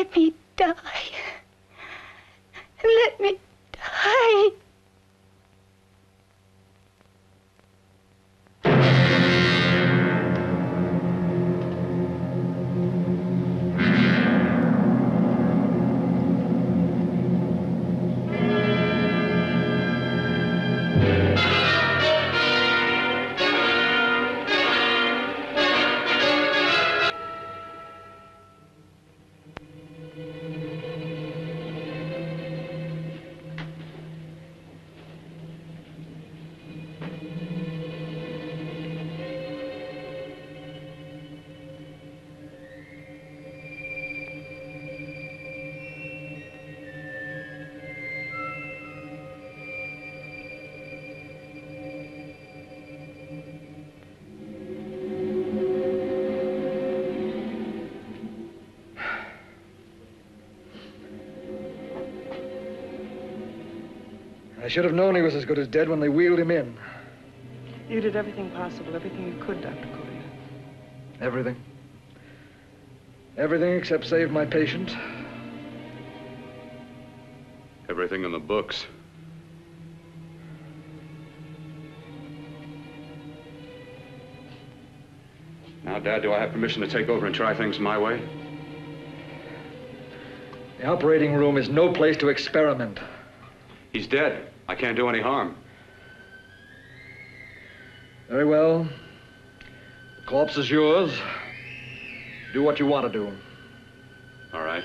Let me die. Let me die. I should have known he was as good as dead when they wheeled him in. You did everything possible, everything you could, Dr. Cortner. Everything. Everything except save my patient. Everything in the books. Now, Dad, do I have permission to take over and try things my way? The operating room is no place to experiment. He's dead. I can't do any harm. Very well. The corpse is yours. Do what you want to do. All right.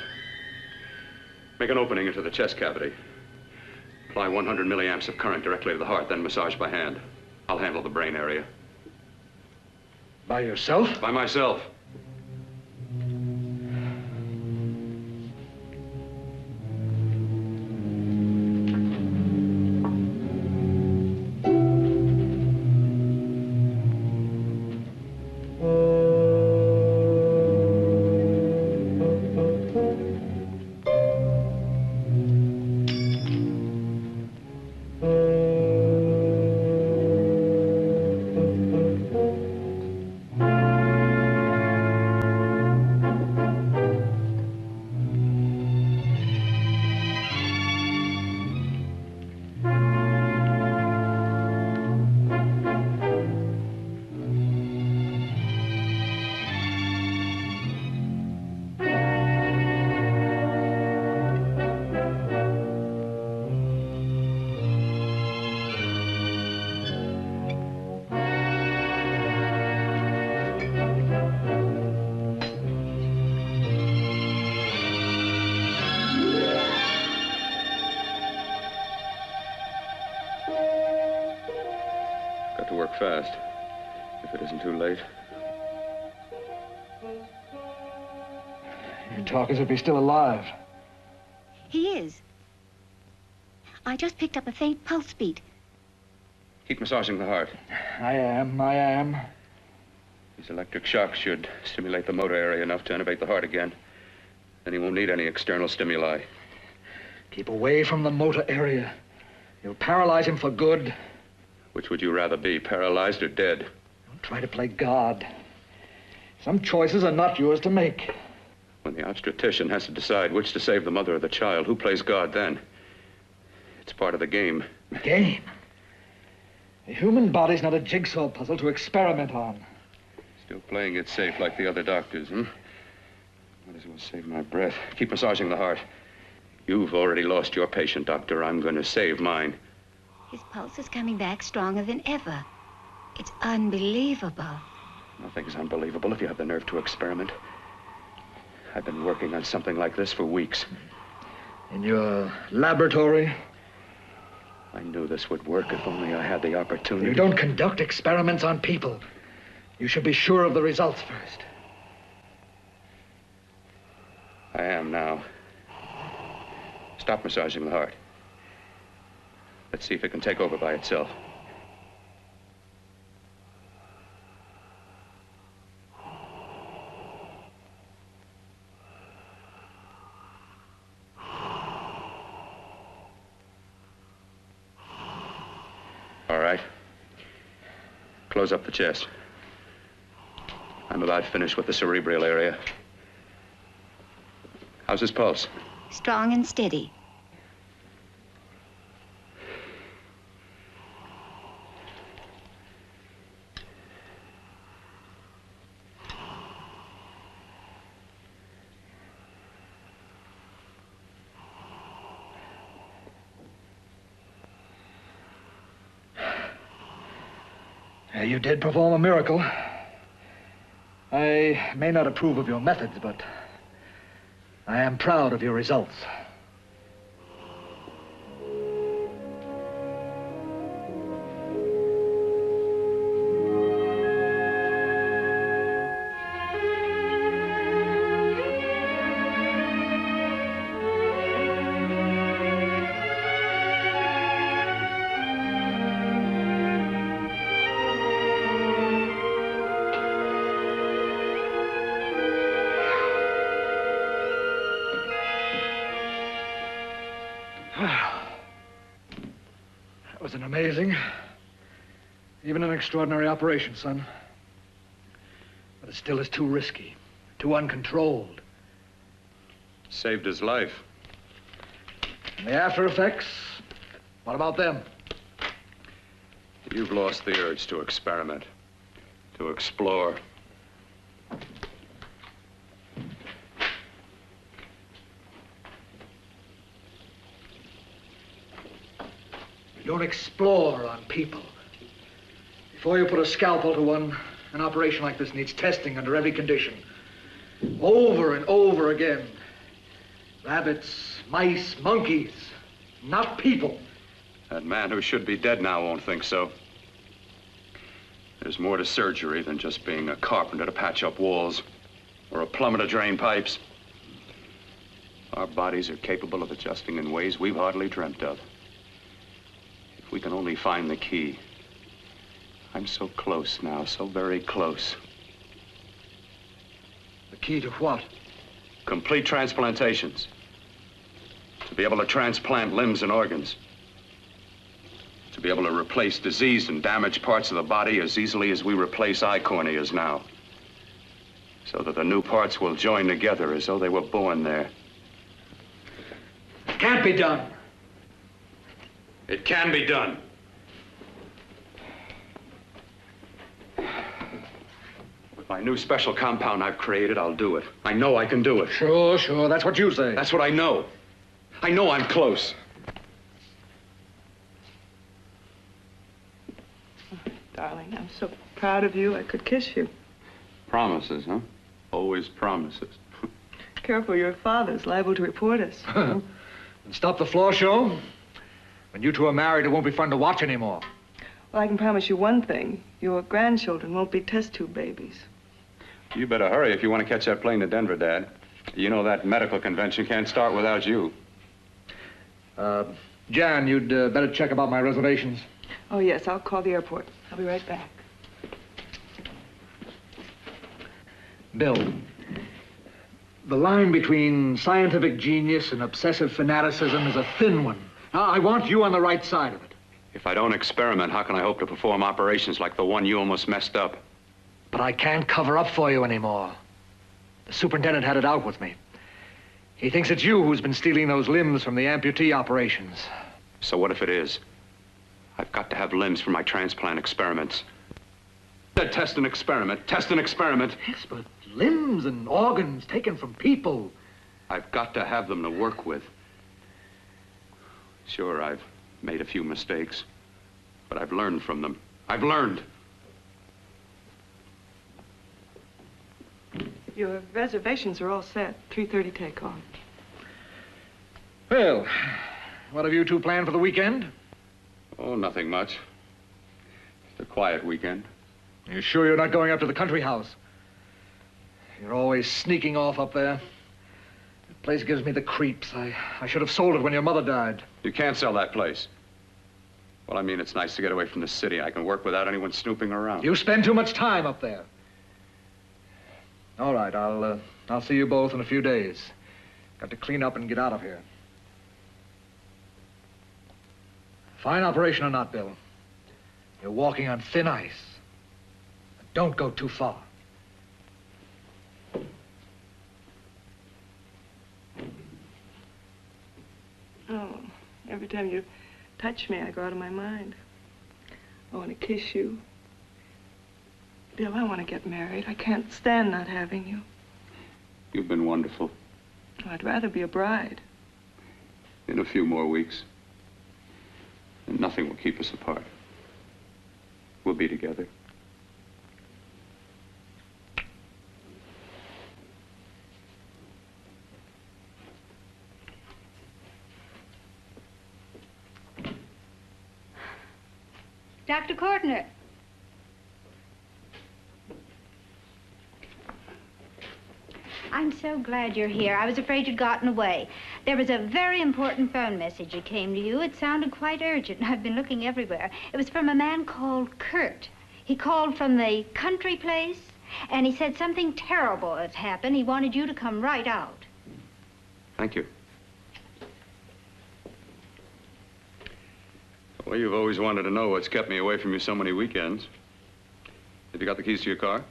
Make an opening into the chest cavity. Apply 100 milliamps of current directly to the heart, then massage by hand. I'll handle the brain area. By yourself? By myself. Got to work fast, if it isn't too late. You talk as if he's still alive. He is. I just picked up a faint pulse beat. Keep massaging the heart. I am. These electric shocks should stimulate the motor area enough to innervate the heart again. Then he won't need any external stimuli. Keep away from the motor area. You'll paralyze him for good. Which would you rather be, paralyzed or dead? Don't try to play God. Some choices are not yours to make. When the obstetrician has to decide which to save the mother or the child, who plays God then? It's part of the game. Game? The human body's not a jigsaw puzzle to experiment on. Still playing it safe like the other doctors, hmm? Might as well save my breath. Keep massaging the heart. You've already lost your patient, Doctor. I'm going to save mine. His pulse is coming back stronger than ever. It's unbelievable. Nothing's unbelievable if you have the nerve to experiment. I've been working on something like this for weeks. In your laboratory? I knew this would work if only I had the opportunity. You don't conduct experiments on people. You should be sure of the results first. I am now. Stop massaging the heart. Let's see if it can take over by itself. All right. Close up the chest. I'm about finished with the cerebral area. How's his pulse? Strong and steady. You did perform a miracle. I may not approve of your methods, but I am proud of your results. That was an amazing, even an extraordinary operation, son. But it still is too risky, too uncontrolled. Saved his life. And the after effects, what about them? You've lost the urge to experiment, to explore. You don't explore on people. Before you put a scalpel to one, an operation like this needs testing under every condition. Over and over again. Rabbits, mice, monkeys, not people. That man who should be dead now won't think so. There's more to surgery than just being a carpenter to patch up walls or a plumber to drain pipes. Our bodies are capable of adjusting in ways we've hardly dreamt of. If we can only find the key. I'm so close now, so very close. The key to what? Complete transplantations. To be able to transplant limbs and organs. To be able to replace diseased and damaged parts of the body as easily as we replace eye corneas now. So that the new parts will join together as though they were born there. It can't be done. It can be done. With my new special compound I've created, I'll do it. I know I can do it. Sure, sure. That's what you say. That's what I know. I know I'm close. Oh, darling, I'm so proud of you, I could kiss you. Promises, huh? Always promises. Careful, your father's liable to report us. And stop the floor show. When you two are married, it won't be fun to watch anymore. Well, I can promise you one thing. Your grandchildren won't be test tube babies. You better hurry if you want to catch that plane to Denver, Dad. You know that medical convention can't start without you. Jan, you'd better check about my reservations. Oh, yes, I'll call the airport. I'll be right back. Bill, the line between scientific genius and obsessive fanaticism is a thin one. Now, I want you on the right side of it. If I don't experiment, how can I hope to perform operations like the one you almost messed up? But I can't cover up for you anymore. The superintendent had it out with me. He thinks it's you who's been stealing those limbs from the amputee operations. So what if it is? I've got to have limbs for my transplant experiments. Test and experiment, test and experiment. Yes, but limbs and organs taken from people. I've got to have them to work with. Sure, I've made a few mistakes, but I've learned from them. I've learned. Your reservations are all set. 3:30 takeoff. Well, what have you two planned for the weekend? Oh, nothing much. Just a quiet weekend. You sure you're not going up to the country house? You're always sneaking off up there. The place gives me the creeps. I should have sold it when your mother died. You can't sell that place. Well, I mean, it's nice to get away from the city. I can work without anyone snooping around. You spend too much time up there. All right, I'll see you both in a few days. Got to clean up and get out of here. Fine operation or not, Bill, you're walking on thin ice. Don't go too far. Every time you touch me, I go out of my mind. I want to kiss you. Bill, I want to get married. I can't stand not having you. You've been wonderful. Oh, I'd rather be a bride. In a few more weeks. And nothing will keep us apart. We'll be together. Dr. Cortner. I'm so glad you're here. I was afraid you'd gotten away. There was a very important phone message that came to you. It sounded quite urgent. I've been looking everywhere. It was from a man called Kurt. He called from the country place, and he said something terrible has happened. He wanted you to come right out. Thank you. Well, you've always wanted to know what's kept me away from you so many weekends. Have you got the keys to your car?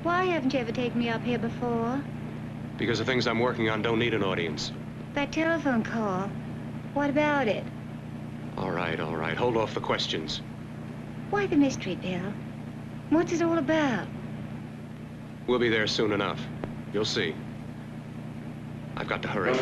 Why haven't you ever taken me up here before? Because the things I'm working on don't need an audience. That telephone call, what about it? All right, all right. Hold off the questions. Why the mystery, Bill? What's it all about? We'll be there soon enough. You'll see. I've got to hurry.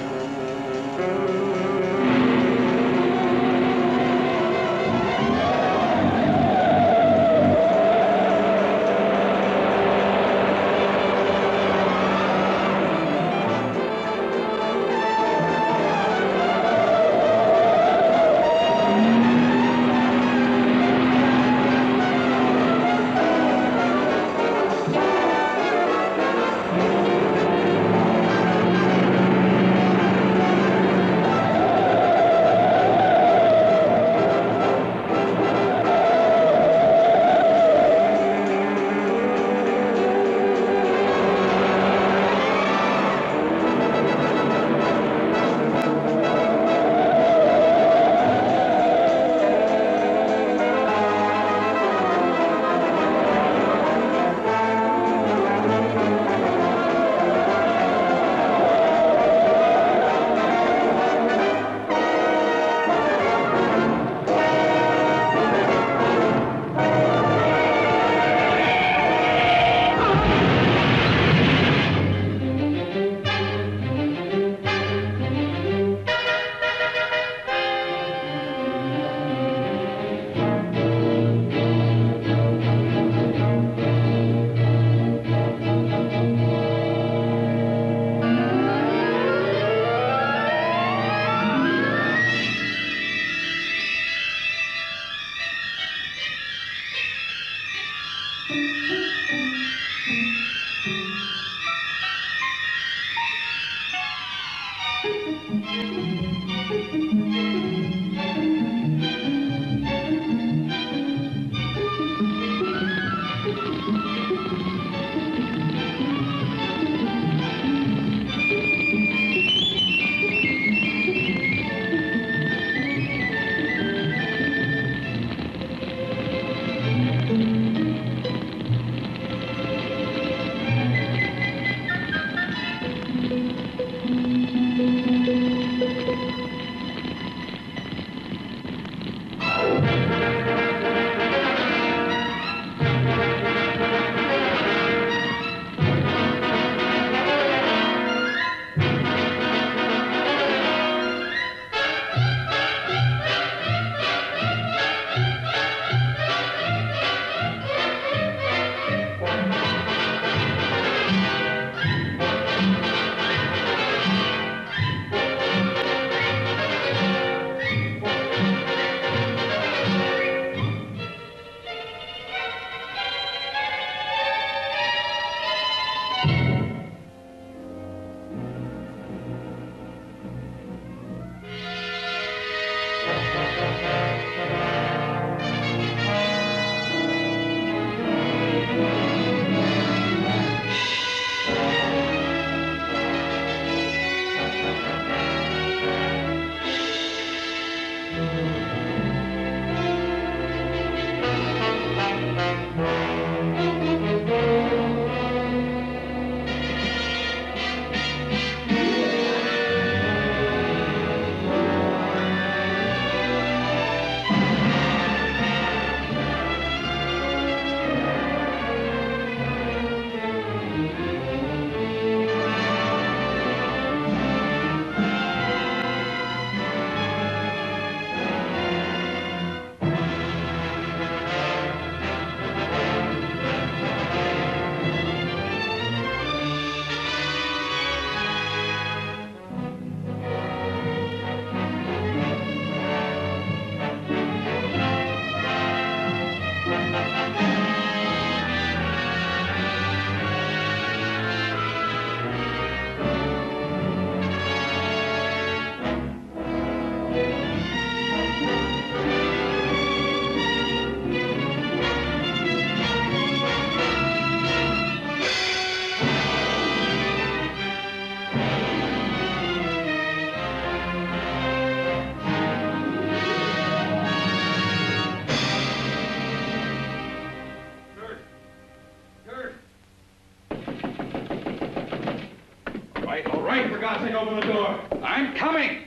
sake. All right, for God's sake, open the door. I'm coming.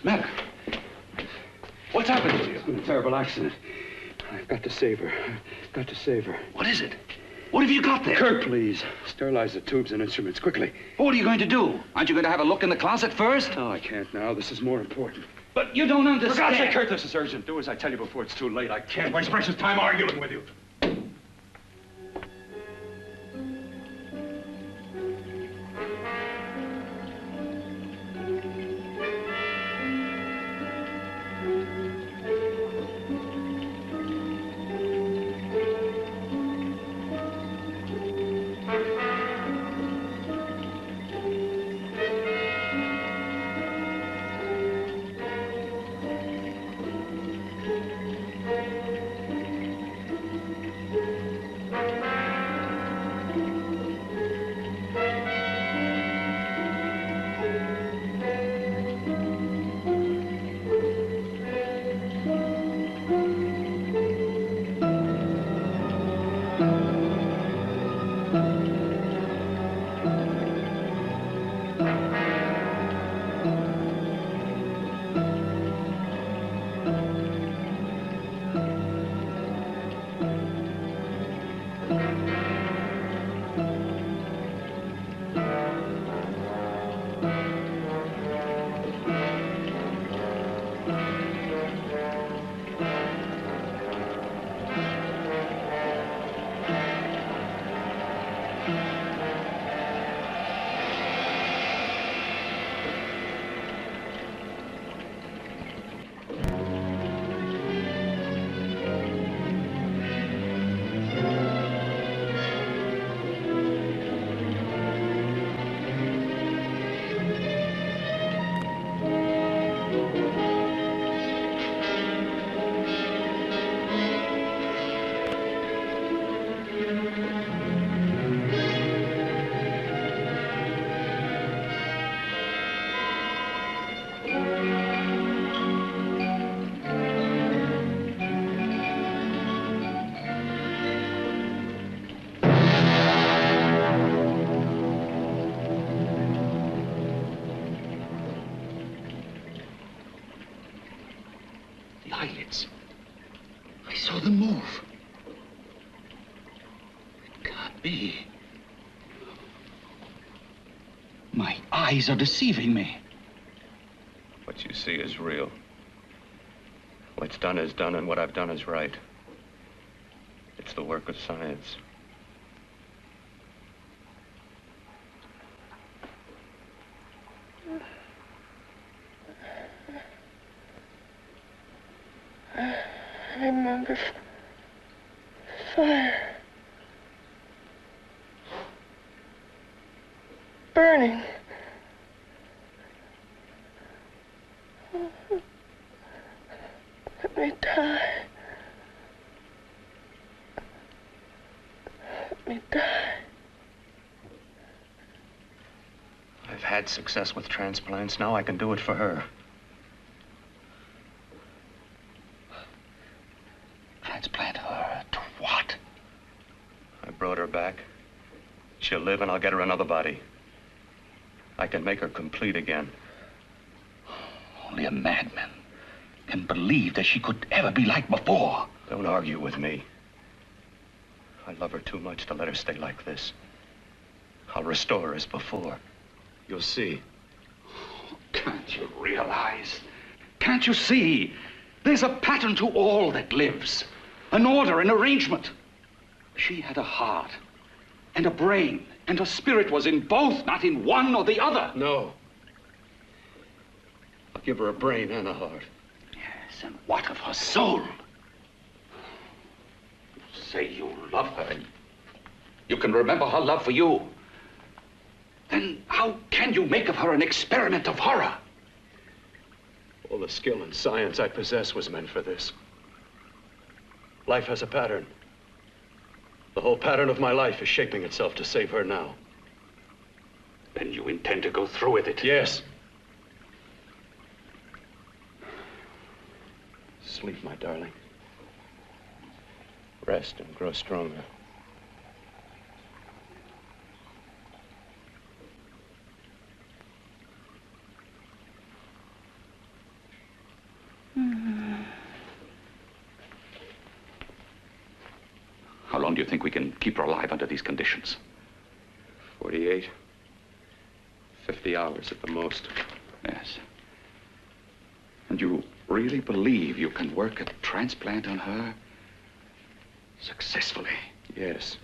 Matter? What's happened to you? It's been a terrible accident. I've got to save her. I've got to save her. What is it? What have you got there? Kirk, please. Sterilize the tubes and instruments, quickly. What are you going to do? Aren't you going to have a look in the closet first? No, I can't now. This is more important. But you don't understand. For God's sake, Kurt, this is urgent. Do as I tell you before it's too late. I can't waste precious time arguing with you. Eyelids. I saw them move. It can't be. My eyes are deceiving me. What you see is real. What's done is done, and what I've done is right. It's the work of science. I remember fire. Burning. Let me die. Let me die. I've had success with transplants. Now I can do it for her. Transplant her to what? I brought her back. She'll live, and I'll get her another body. I can make her complete again. Only a madman can believe that she could ever be like before. Don't argue with me. I love her too much to let her stay like this. I'll restore her as before. You'll see. Can't you realize? Can't you see? There's a pattern to all that lives. An order, an arrangement. She had a heart and a brain, and her spirit was in both, not in one or the other. No. I'll give her a brain and a heart. Yes, and what of her soul? You say you love her, and you can remember her love for you. Then how can you make of her an experiment of horror? All the skill and science I possess was meant for this. Life has a pattern. The whole pattern of my life is shaping itself to save her now. Then you intend to go through with it? Yes. Sleep, my darling. Rest and grow stronger. you think we can keep her alive under these conditions? 48. 50 hours at the most. Yes. And you really believe you can work a transplant on her successfully? Yes.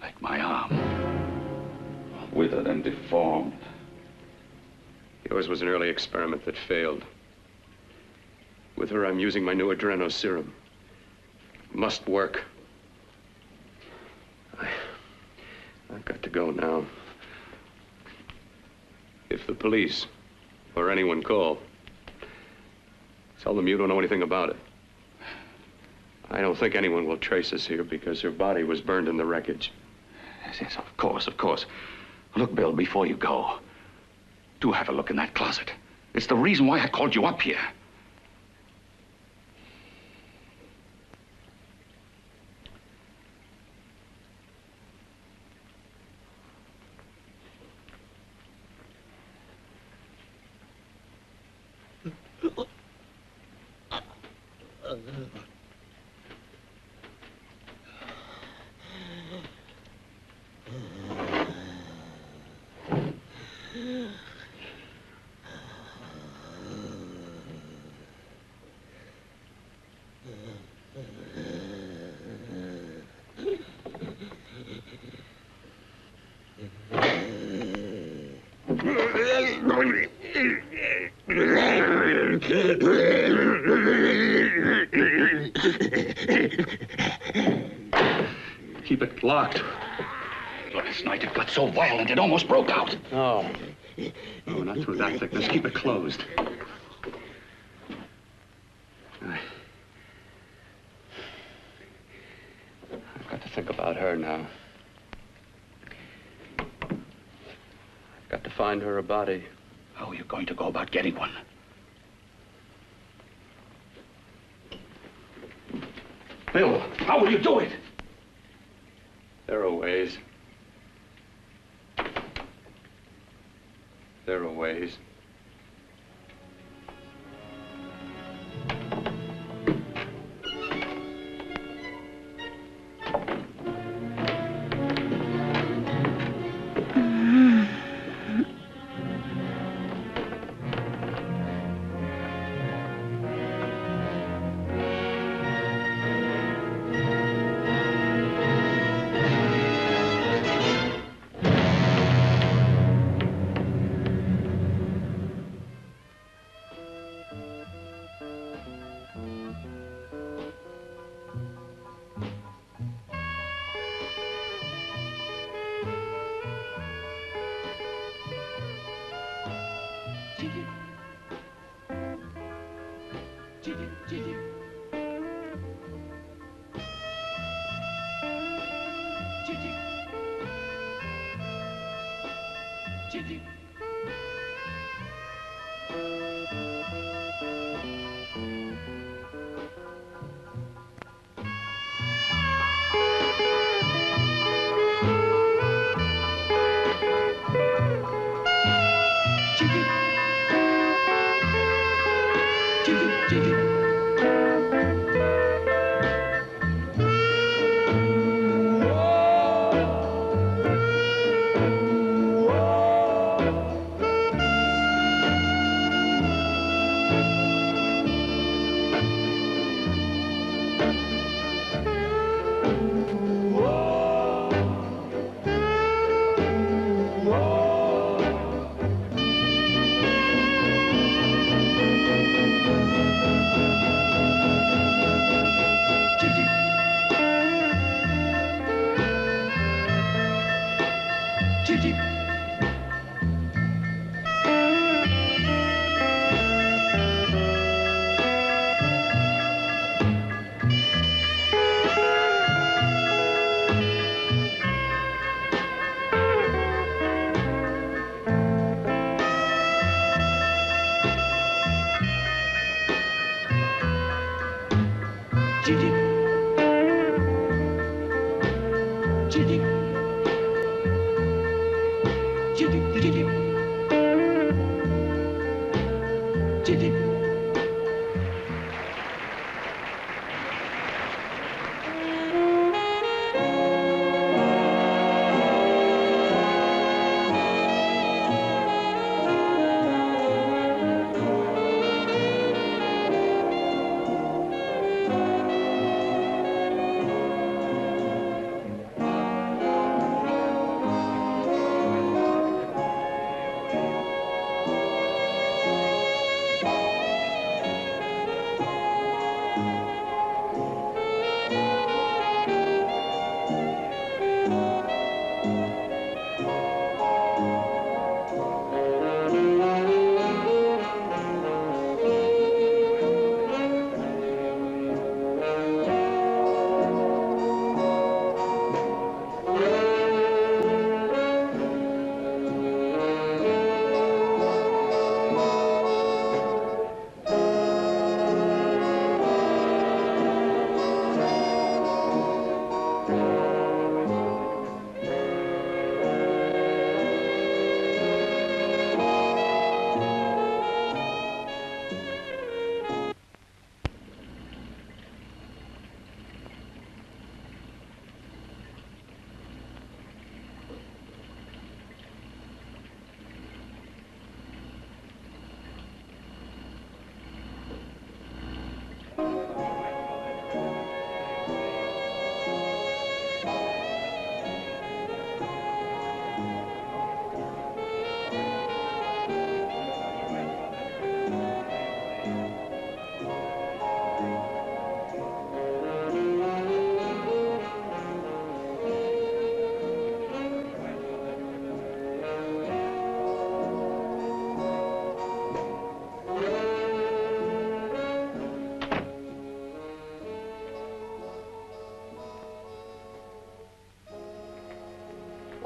Like my arm. Withered and deformed. Yours was an early experiment that failed. With her, I'm using my new adreno serum. Must work. I've got to go now. If the police or anyone call, tell them you don't know anything about it. I don't think anyone will trace us here because her body was burned in the wreckage. Yes, of course, of course. Look, Bill, before you go, do have a look in that closet. It's the reason why I called you up here. Keep it locked. Last night it got so violent it almost broke out. No. No, not through that thickness. Keep it closed. I've got to think about her now. I've got to find her a body. How are you going to go about getting one? Bill, how will you do it? There are ways. There are ways.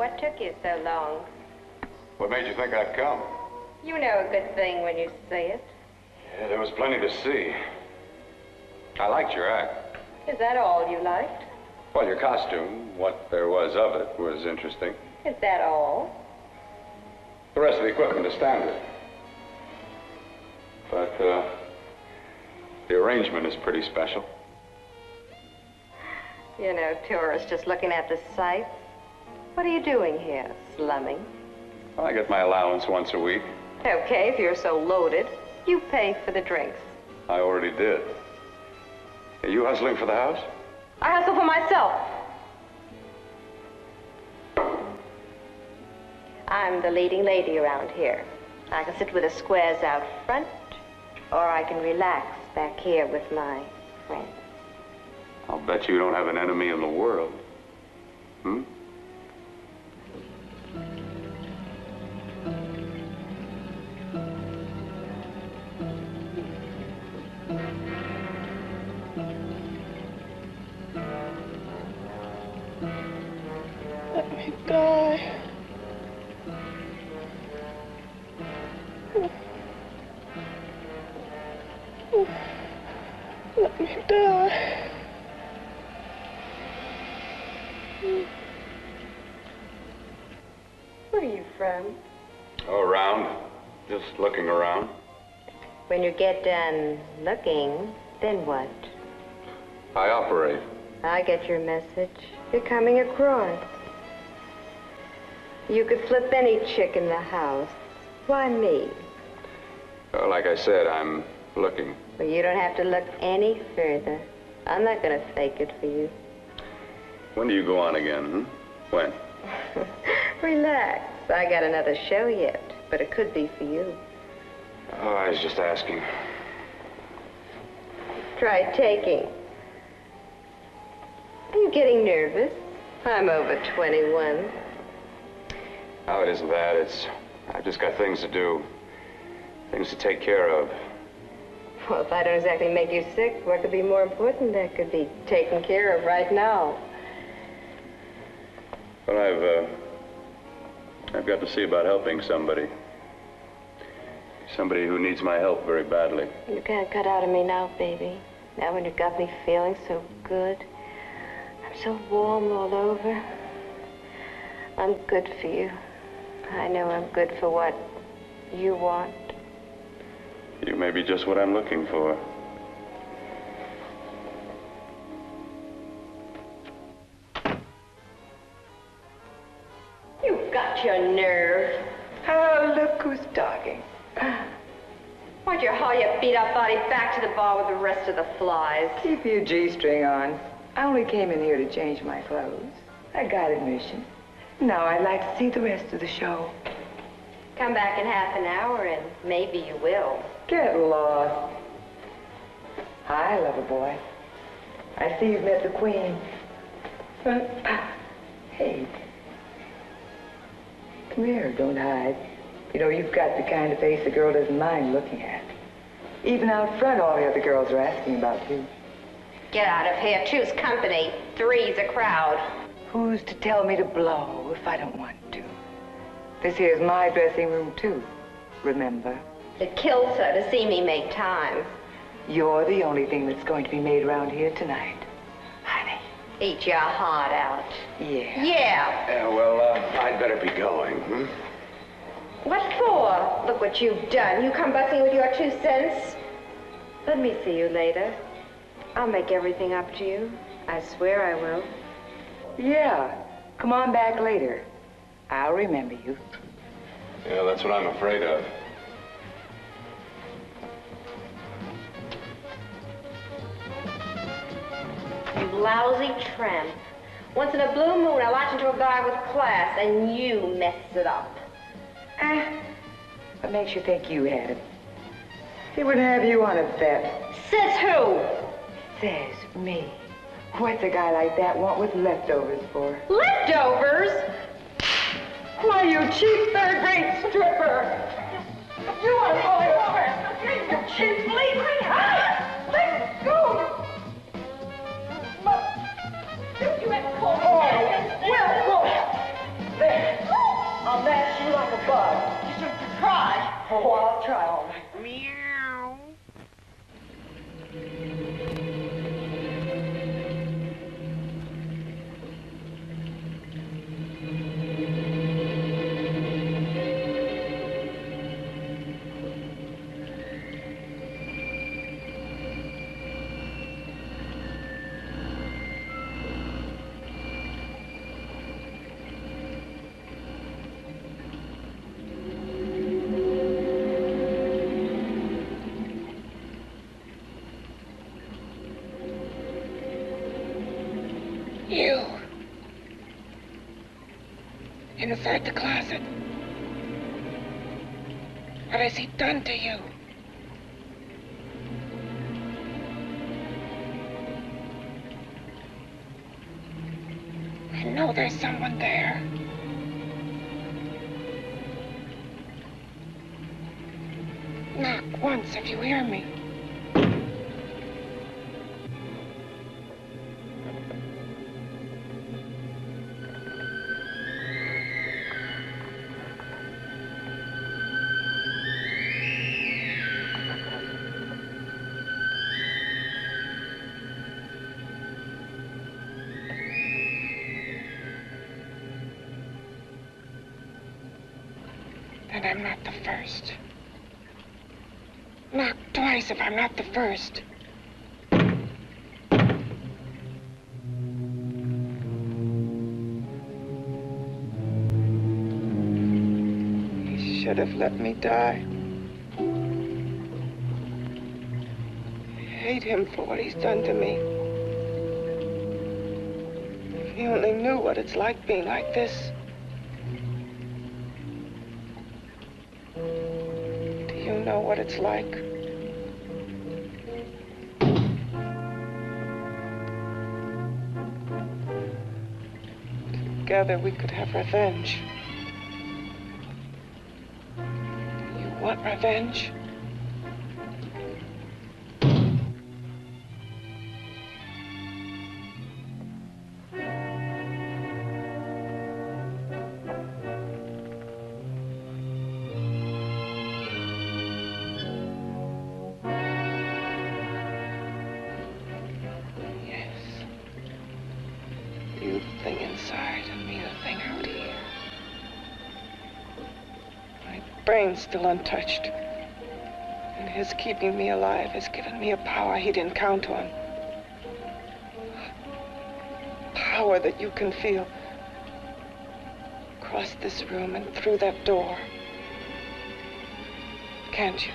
What took you so long? What made you think I'd come? You know a good thing when you see it. Yeah, there was plenty to see. I liked your act. Is that all you liked? Well, your costume, what there was of it, was interesting. Is that all? The rest of the equipment is standard. But, the arrangement is pretty special. You know, tourists just looking at the sights. What are you doing here? Slumming? I get my allowance once a week. Okay, if you're so loaded, you pay for the drinks. I already did. Are you hustling for the house? I hustle for myself. I'm the leading lady around here. I can sit with the squares out front, or I can relax back here with my friends. I'll bet you don't have an enemy in the world. Hmm? Let me die. Let me die. Where are you from? Oh, around. Just looking around. When you get done looking, then what? I operate. I get your message. You're coming across. You could flip any chick in the house. Why me? Well, like I said, I'm looking. Well, you don't have to look any further. I'm not gonna fake it for you. When do you go on again, hmm? When? Relax. I got another show yet, but it could be for you. Oh, I was just asking. Try taking. Are you getting nervous? I'm over 21. Oh, it isn't that. I've just got things to do. Things to take care of. Well, if I don't exactly make you sick, what could be more important that could be taken care of right now? Well, I've got to see about helping somebody. Somebody who needs my help very badly. You can't cut out of me now, baby. Now when you got me feeling so good. I'm so warm all over. I'm good for you. I know I'm good for what you want. You may be just what I'm looking for. You've got your nerve. Oh, look who's talking. Why'd you haul your beat-up body back to the bar with the rest of the flies? Keep your G-string on. I only came in here to change my clothes. I got admission. Now I'd like to see the rest of the show. Come back in half an hour and maybe you will. Get lost. Hi, lover boy. I see you've met the queen. Hey. Come here, don't hide. You know, you've got the kind of face a girl doesn't mind looking at. Even out front, all the other girls are asking about you. Get out of here. Choose company. Three's a crowd. Who's to tell me to blow if I don't want to? This here's my dressing room, too. Remember? It kills her to see me make time. You're the only thing that's going to be made around here tonight. Honey. Eat your heart out. Yeah. Yeah. Yeah, well, I'd better be going, hmm? What for? Look what you've done. You come busting with your 2 cents. Let me see you later. I'll make everything up to you. I swear I will. Yeah. Come on back later. I'll remember you. Yeah, that's what I'm afraid of. You lousy tramp. Once in a blue moon, I latch into a guy with class, and you mess it up. What makes you think you had it? He would have you on a bet. Says who? Says me. What's a guy like that want with leftovers for? Leftovers? Why, you cheap third-rate stripper! You are going over! Your chin's bleeding! Let go! You have called me. Well, there. Inside the closet. What has he done to you? I know there's someone there. Knock once if you hear me. Then I'm not the first. Knock twice if I'm not the first. He should have let me die. I hate him for what he's done to me. If he only knew what it's like being like this. Know what it's like. Together we could have revenge. You want revenge? Still untouched. And his keeping me alive has given me a power he didn't count on. Power that you can feel across this room and through that door. Can't you?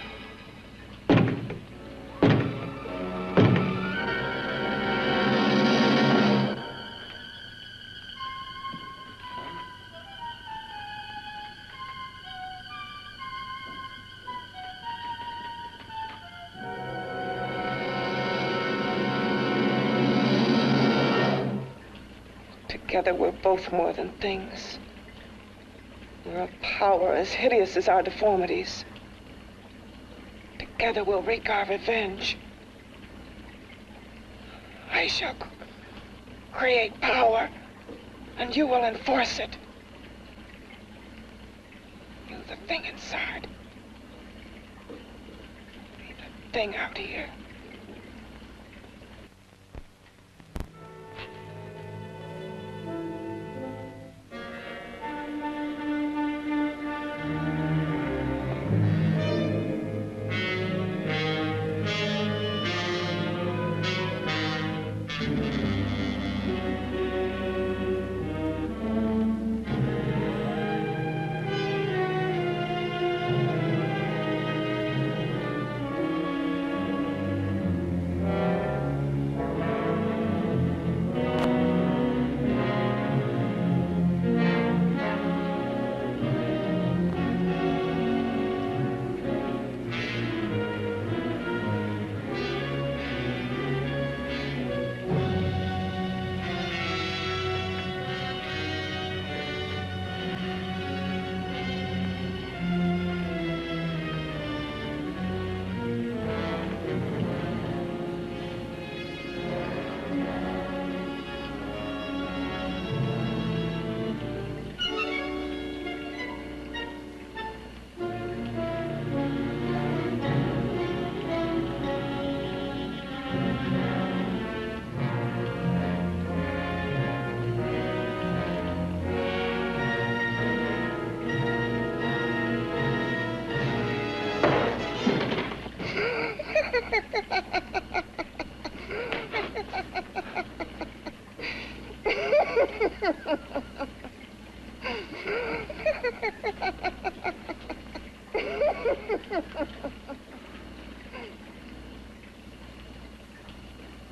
Together we're both more than things. We're a power as hideous as our deformities. Together we'll wreak our revenge. I shall create power, and you will enforce it. You, the thing inside. Me, the thing out here.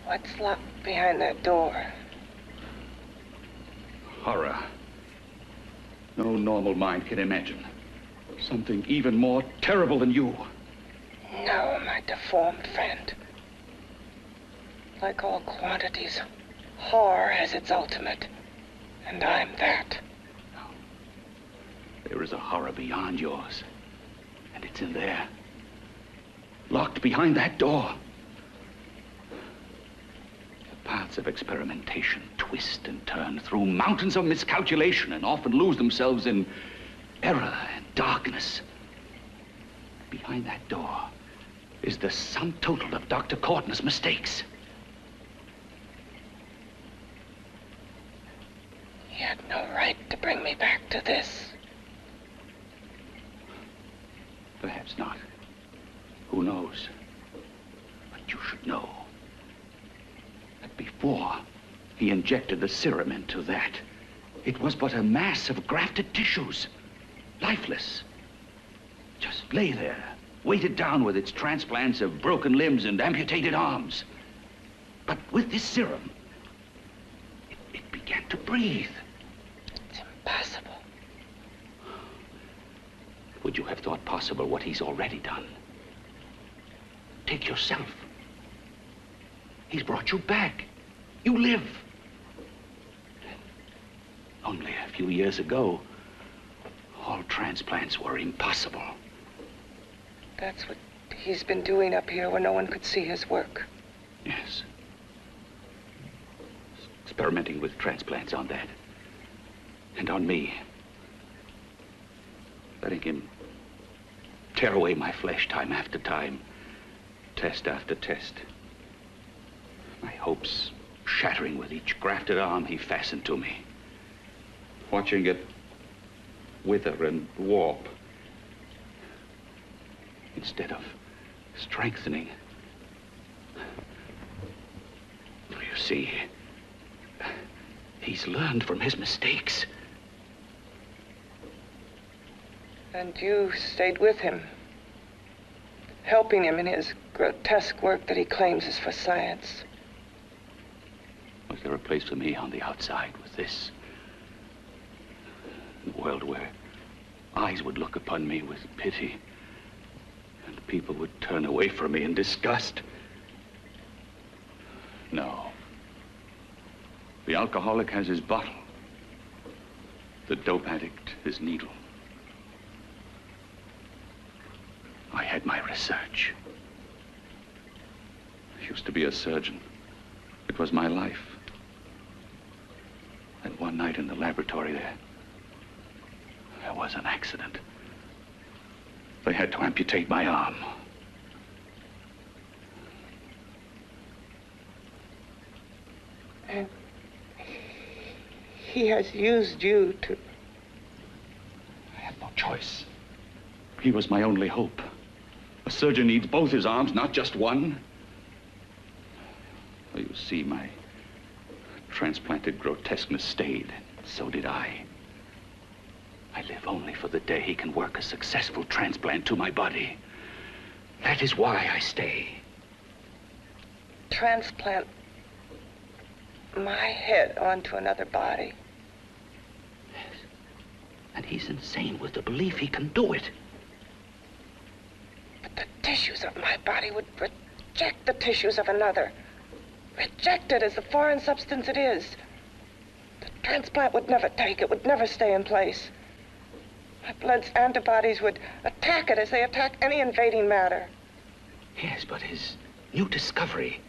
What's locked behind that door? Horror. no normal mind can imagine. Something even more terrible than you. No, my deformed friend. Like all quantities, horror has its ultimate. And I'm that. No. There is a horror beyond yours. And it's in there. Locked behind that door. The paths of experimentation twist and turn through mountains of miscalculation and often lose themselves in error and darkness. Behind that door is the sum total of Dr. Cortner's mistakes. He had no right to bring me back to this. Perhaps not. Who knows? But you should know that before he injected the serum into that, it was but a mass of grafted tissues, lifeless. Just lay there, weighted down with its transplants of broken limbs and amputated arms. But with this serum, it began to breathe. It's impossible. Would you have thought possible what he's already done? Take yourself. He's brought you back. You live. Only a few years ago, all transplants were impossible. That's what he's been doing up here where no one could see his work. Yes. Experimenting with transplants on that. And on me. Letting him tear away my flesh time after time. Test after test. My hopes shattering with each grafted arm he fastened to me. Watching it wither and warp. Instead of strengthening. You see, he's learned from his mistakes. And you stayed with him, helping him in his grotesque work that he claims is for science. Was there a place for me on the outside with this? A world where eyes would look upon me with pity, and people would turn away from me in disgust? No. The alcoholic has his bottle. The dope addict his needle. I had my research. I used to be a surgeon. It was my life. And one night in the laboratory there was an accident. They had to amputate my arm. And he has used you to... I had no choice. He was my only hope. A surgeon needs both his arms, not just one. Well, you see, my transplanted grotesqueness stayed. So did I. I live only for the day he can work a successful transplant to my body. That is why I stay. Transplant my head onto another body. Yes. And he's insane with the belief he can do it. But the tissues of my body would reject the tissues of another. Reject it as the foreign substance it is. The transplant would never take it, would never stay in place. My blood's antibodies would attack it as they attack any invading matter. Yes, but his new discovery,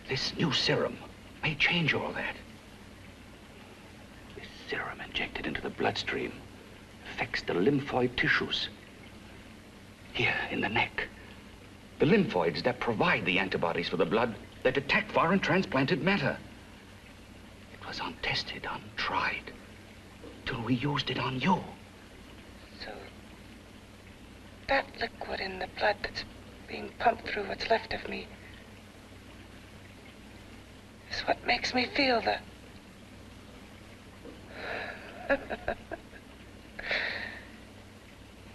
this new serum, may change all that. This serum injected into the bloodstream affects the lymphoid tissues. Here, in the neck. The lymphoids that provide the antibodies for the blood that attack foreign transplanted matter. It was untested, untried, till we used it on you. So, that liquid in the blood that's being pumped through what's left of me is what makes me feel that.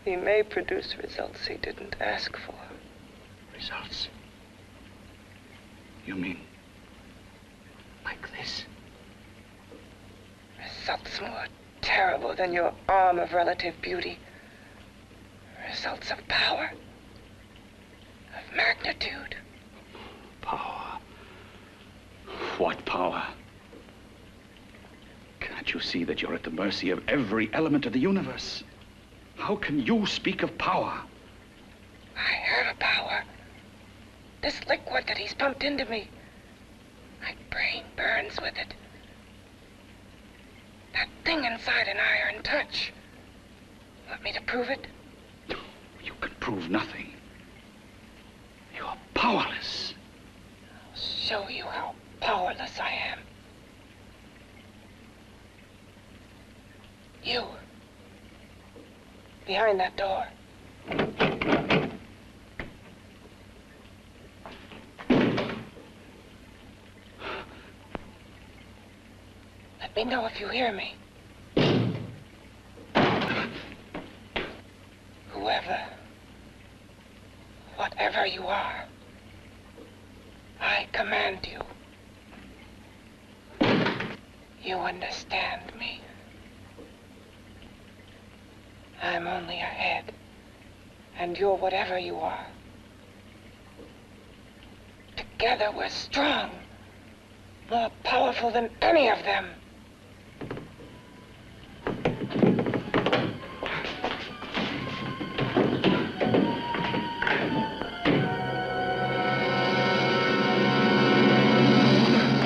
He may produce results he didn't ask for. Results? You mean like this? Results more terrible than your arm of relative beauty. Results of power, of magnitude. Power. What power? Can't you see that you're at the mercy of every element of the universe? How can you speak of power? I have power. This liquid that he's pumped into me. My brain burns with it. That thing inside an iron touch. Want me to prove it? You can prove nothing. You're powerless. I'll show you how powerless I am. You. Behind that door. Let me know if you hear me. Whoever, whatever you are, I command you. You understand me. I'm only a head, and you're whatever you are. Together we're strong, more powerful than any of them.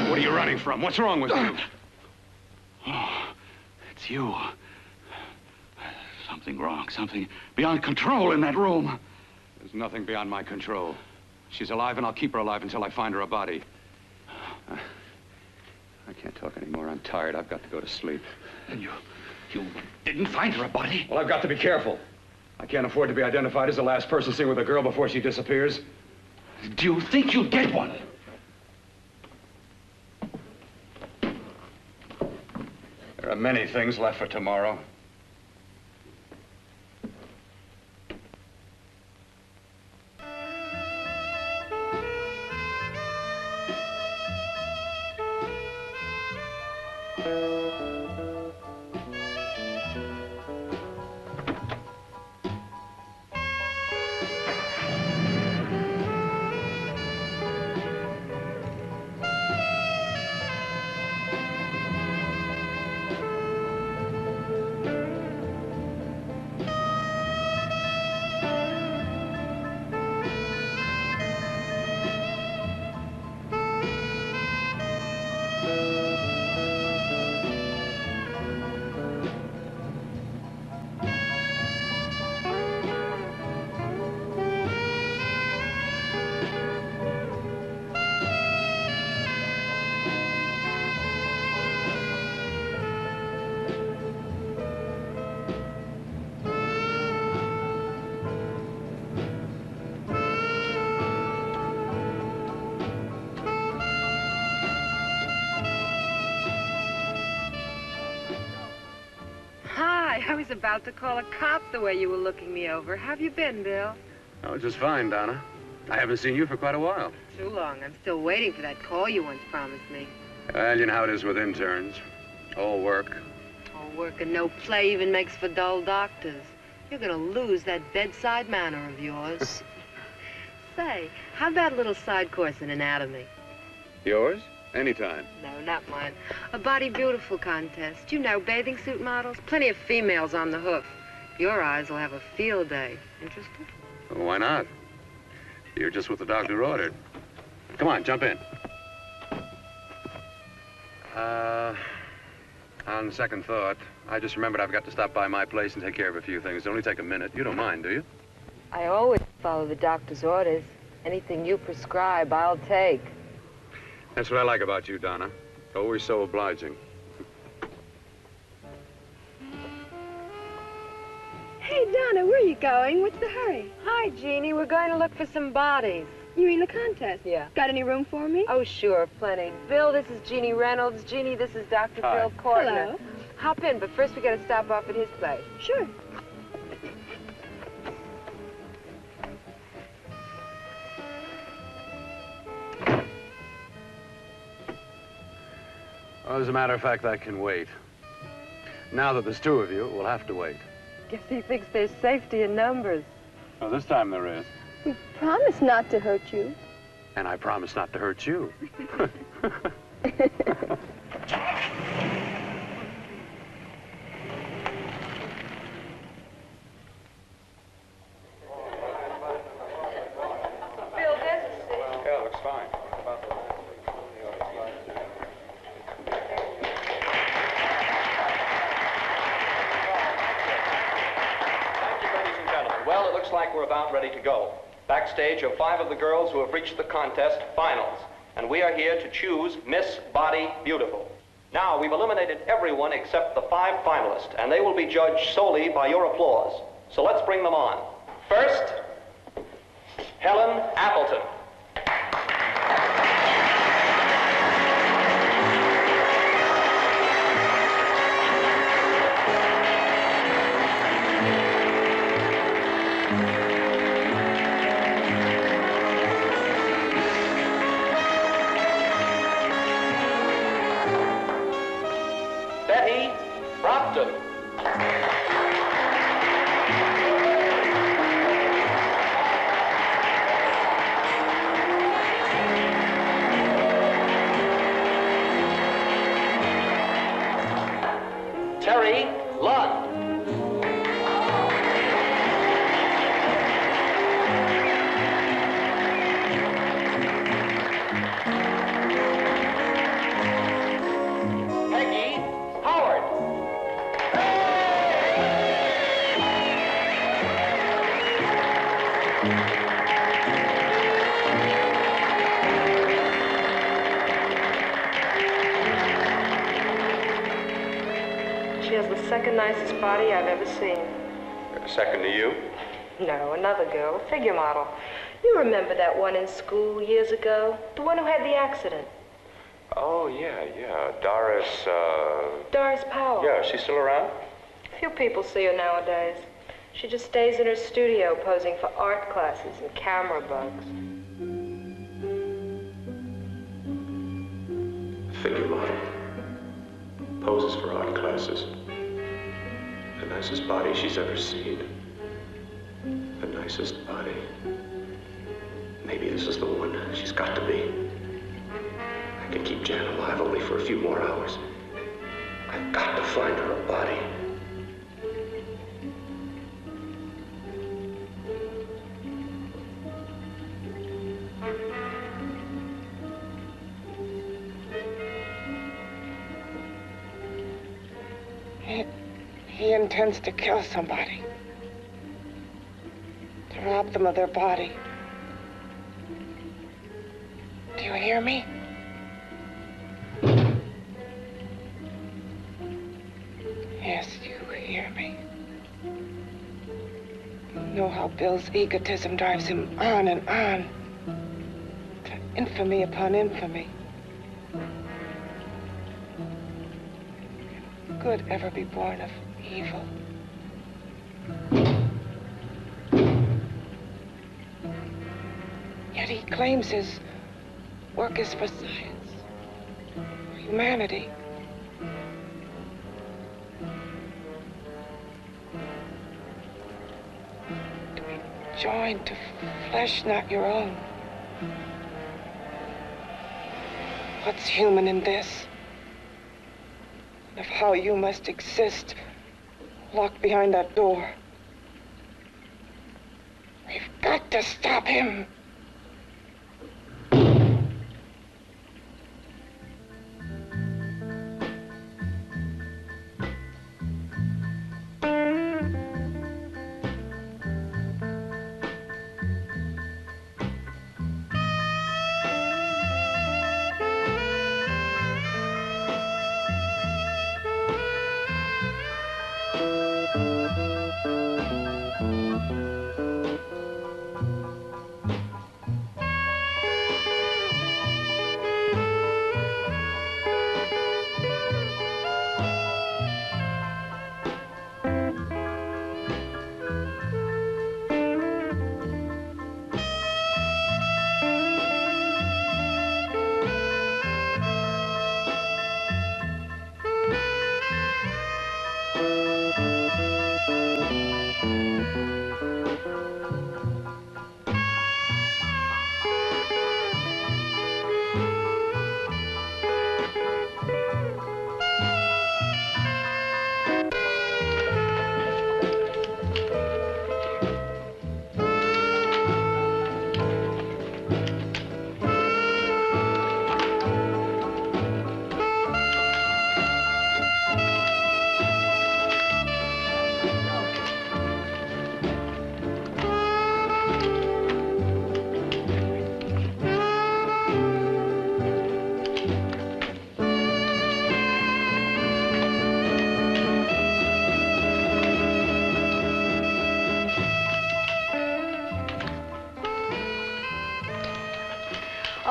What are you running from? What's wrong with you? Oh, it's you. Something wrong, something beyond control in that room. There's nothing beyond my control. She's alive, and I'll keep her alive until I find her a body. I can't talk anymore. I'm tired. I've got to go to sleep. And you didn't find her a body? Well, I've got to be careful. I can't afford to be identified as the last person seen with a girl before she disappears. Do you think you'll get one? There are many things left for tomorrow. I was about to call a cop the way you were looking me over. How have you been, Bill? Oh, just fine, Donna. I haven't seen you for quite a while. Too long. I'm still waiting for that call you once promised me. Well, you know how it is with interns. All work. All work and no play even makes for dull doctors. You're gonna lose that bedside manner of yours. Say, how about a little side course in anatomy? Yours? Anytime. No, not mine. A Body Beautiful contest. You know, bathing suit models. Plenty of females on the hoof. Your eyes will have a field day. Interested? Well, why not? You're just what the doctor ordered. Come on, jump in. On second thought, I just remembered I've got to stop by my place and take care of a few things. It'll only take a minute. You don't mind, do you? I always follow the doctor's orders. Anything you prescribe, I'll take. That's what I like about you, Donna. Always so obliging. Hey, Donna, where are you going? What's the hurry? Hi, Jeannie. We're going to look for some bodies. You mean the contest? Yeah. Got any room for me? Oh, sure, plenty. Bill, this is Jeannie Reynolds. Jeannie, this is Dr. Hi. Phil Cortner. Hello. Hop in, but first we got to stop off at his place. Sure. Well, as a matter of fact, I can wait. Now that there's two of you, we'll have to wait. Guess he thinks there's safety in numbers. Well, this time there is. We promise not to hurt you. And I promise not to hurt you. Ready to go. Backstage are 5 of the girls who have reached the contest finals, and we are here to choose Miss Body Beautiful. Now, we've eliminated everyone except the 5 finalists, and they will be judged solely by your applause. So let's bring them on. First, Helen Appleton. Second nicest body I've ever seen. Second to you? No, another girl, a figure model. You remember that one in school years ago? The one who had the accident. Oh, yeah. Doris, Doris Powell. Yeah, she's still around? Few people see her nowadays. She just stays in her studio posing for art classes and camera bugs. Figure model. Poses for art classes. The nicest body she's ever seen. The nicest body. Maybe this is the one. She's got to be. I can keep Jan alive only for a few more hours. I've got to find her a body. He intends to kill somebody. To rob them of their body. Do you hear me? Yes, you hear me. You know how Bill's egotism drives him on and on. To infamy upon infamy. Can good ever be born of evil? Yet he claims his work is for science, for humanity. To be joined to flesh not your own. What's human in this? Of how you must exist, locked behind that door. We've got to stop him.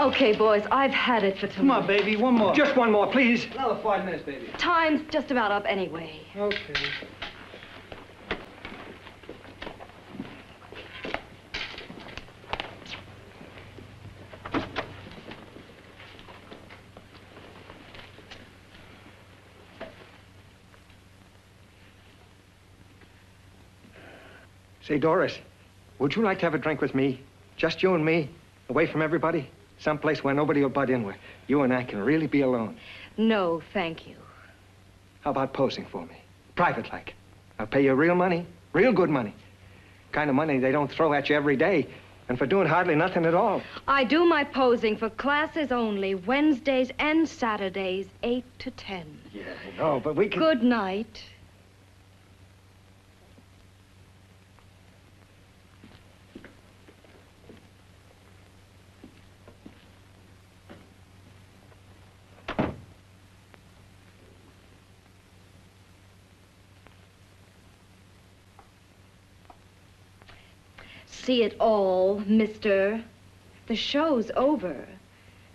Okay, boys, I've had it for tonight. Come on, baby, one more. Just one more, please. Another 5 minutes, baby. Time's just about up anyway. Okay. Say, Doris, would you like to have a drink with me? Just you and me, away from everybody? Someplace where nobody will butt in, where you and I can really be alone. No, thank you. How about posing for me? Private like. I'll pay you real money, real good money. Kind of money they don't throw at you every day, and for doing hardly nothing at all. I do my posing for classes only, Wednesdays and Saturdays, 8 to 10. Yeah, I know, but we can... Good night. See it all, mister. The show's over.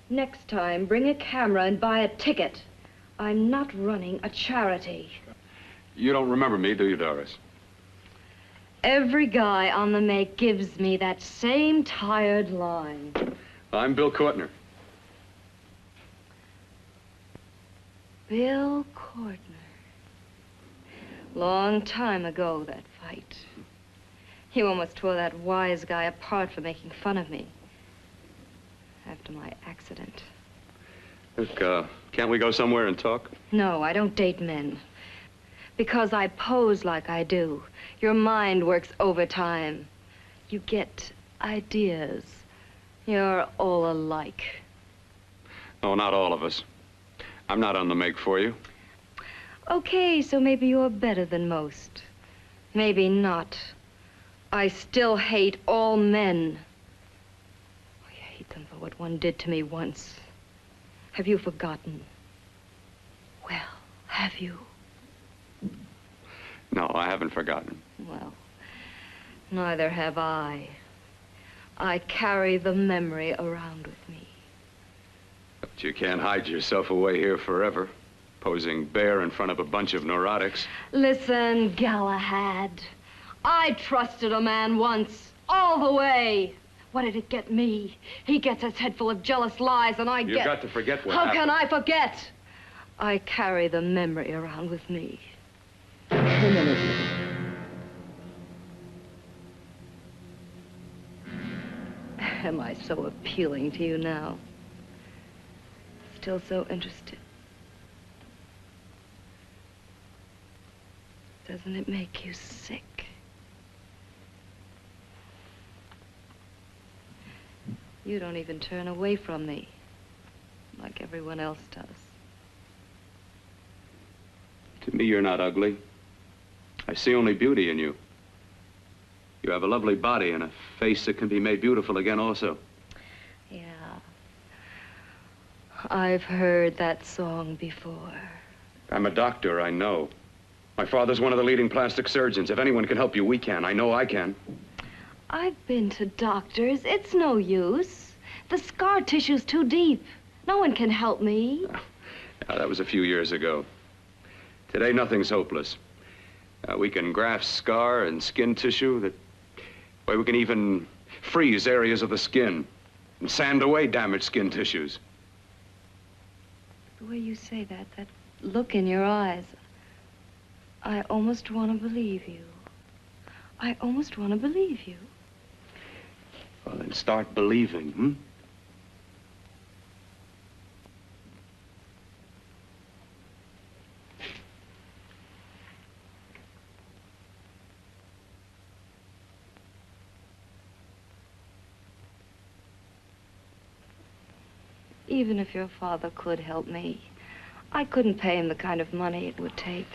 Next time, bring a camera and buy a ticket. I'm not running a charity. You don't remember me, do you, Doris? Every guy on the make gives me that same tired line. I'm Bill Cortner. Bill Cortner. Long time ago, that fight. You almost tore that wise guy apart for making fun of me. After my accident. Look, can't we go somewhere and talk? No, I don't date men. Because I pose like I do. Your mind works overtime. You get ideas. You're all alike. Oh, not all of us. I'm not on the make for you. Okay, so maybe you're better than most. Maybe not. I still hate all men. I hate them for what one did to me once. Have you forgotten? Well, have you? No, I haven't forgotten. Well, neither have I. I carry the memory around with me. But you can't hide yourself away here forever, posing bare in front of a bunch of neurotics. Listen, Galahad. I trusted a man once, all the way. What did it get me? He gets his head full of jealous lies, and You've got to forget what How happened. can I forget? I carry the memory around with me. Am I so appealing to you now? Still so interested? Doesn't it make you sick? You don't even turn away from me, like everyone else does. To me, you're not ugly. I see only beauty in you. You have a lovely body and a face that can be made beautiful again also. Yeah. I've heard that song before. I'm a doctor, I know. My father's one of the leading plastic surgeons. If anyone can help you, we can. I know I can. I've been to doctors. It's no use. The scar tissue's too deep. No one can help me. Now, that was a few years ago. Today, nothing's hopeless. We can graft scar and skin tissue that... Well, we can even freeze areas of the skin and sand away damaged skin tissues. The way you say that look in your eyes, I almost want to believe you. I almost want to believe you. Well, then start believing, hmm? Even if your father could help me, I couldn't pay him the kind of money it would take.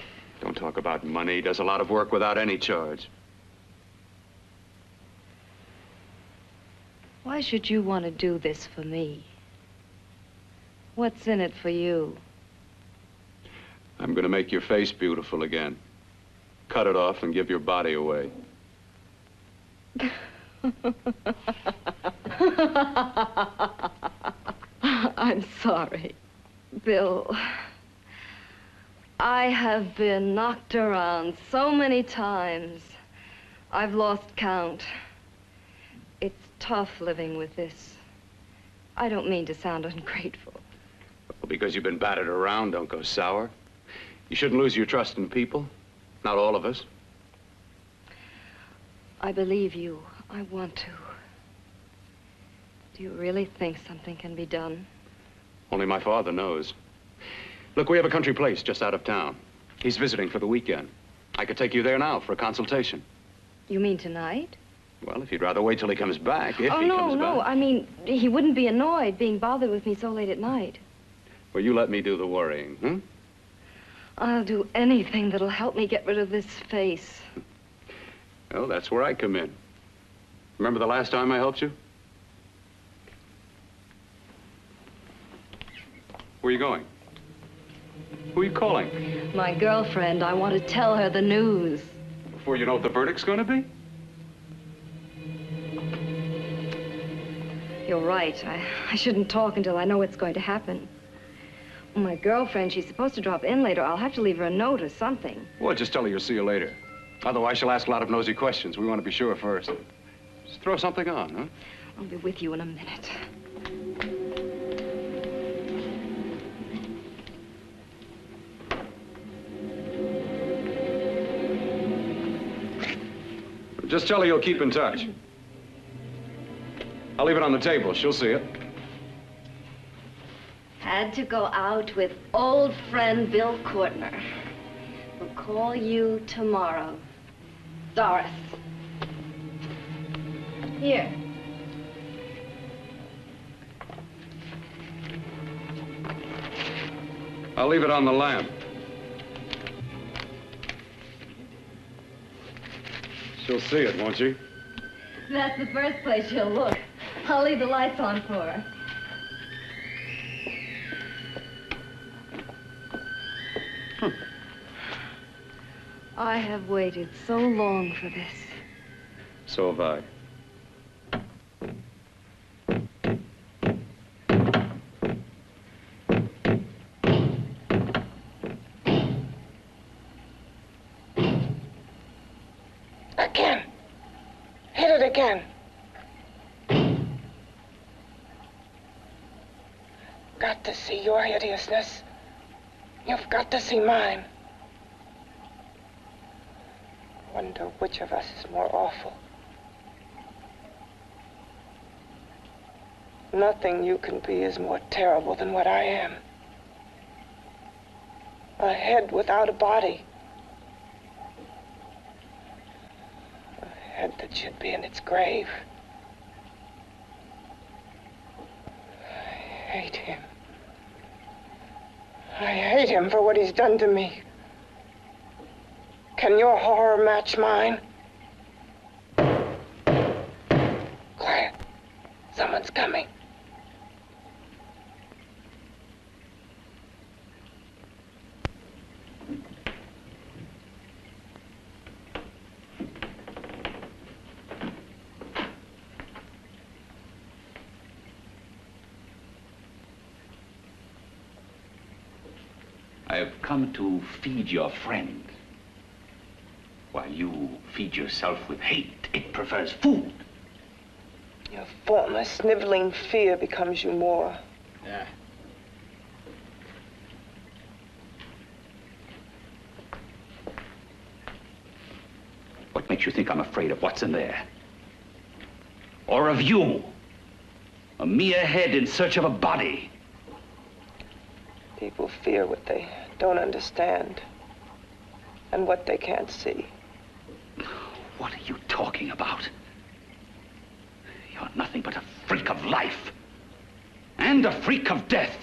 Don't talk about money. He does a lot of work without any charge. Why should you want to do this for me? What's in it for you? I'm going to make your face beautiful again. Cut it off and give your body away. I'm sorry. Bill, I have been knocked around so many times. I've lost count. It's tough living with this. I don't mean to sound ungrateful. Well, because you've been battered around, don't go sour. You shouldn't lose your trust in people. Not all of us. I believe you. I want to. Do you really think something can be done? Only my father knows. Look, we have a country place just out of town. He's visiting for the weekend. I could take you there now for a consultation. You mean tonight? Well, if you'd rather wait till he comes back, if he comes back. No. I mean, he wouldn't be annoyed being bothered with me so late at night. Well, you let me do the worrying, hmm? I'll do anything that'll help me get rid of this face. Well, that's where I come in. Remember the last time I helped you? Where are you going? Who are you calling? My girlfriend. I want to tell her the news. Before you know what the verdict's going to be? You're right. I shouldn't talk until I know what's going to happen. My girlfriend, she's supposed to drop in later. I'll have to leave her a note or something. Well, just tell her you'll see you later. Otherwise, she'll ask a lot of nosy questions. We want to be sure first. Just throw something on, huh? I'll be with you in a minute. Just tell her you'll keep in touch. I'll leave it on the table. She'll see it. Had to go out with old friend Bill Cortner. We'll call you tomorrow. Doris. Here. I'll leave it on the lamp. She'll see it, won't she? That's the first place she'll look. I'll leave the lights on for her. I have waited so long for this. So have I. Again. Hit it again. Got to see your hideousness. You've got to see mine. Wonder which of us is more awful. Nothing you can be is more terrible than what I am. A head without a body. A head that should be in its grave. I hate him. I hate him for what he's done to me. Can your horror match mine? Quiet. Someone's coming. I have come to feed your friend. While you feed yourself with hate, it prefers food. Your former sniveling fear becomes you more. Yeah. What makes you think I'm afraid of what's in there? Or of you? A mere head in search of a body. People fear what they don't understand and what they can't see. What are you talking about? You're nothing but a freak of life. And a freak of death.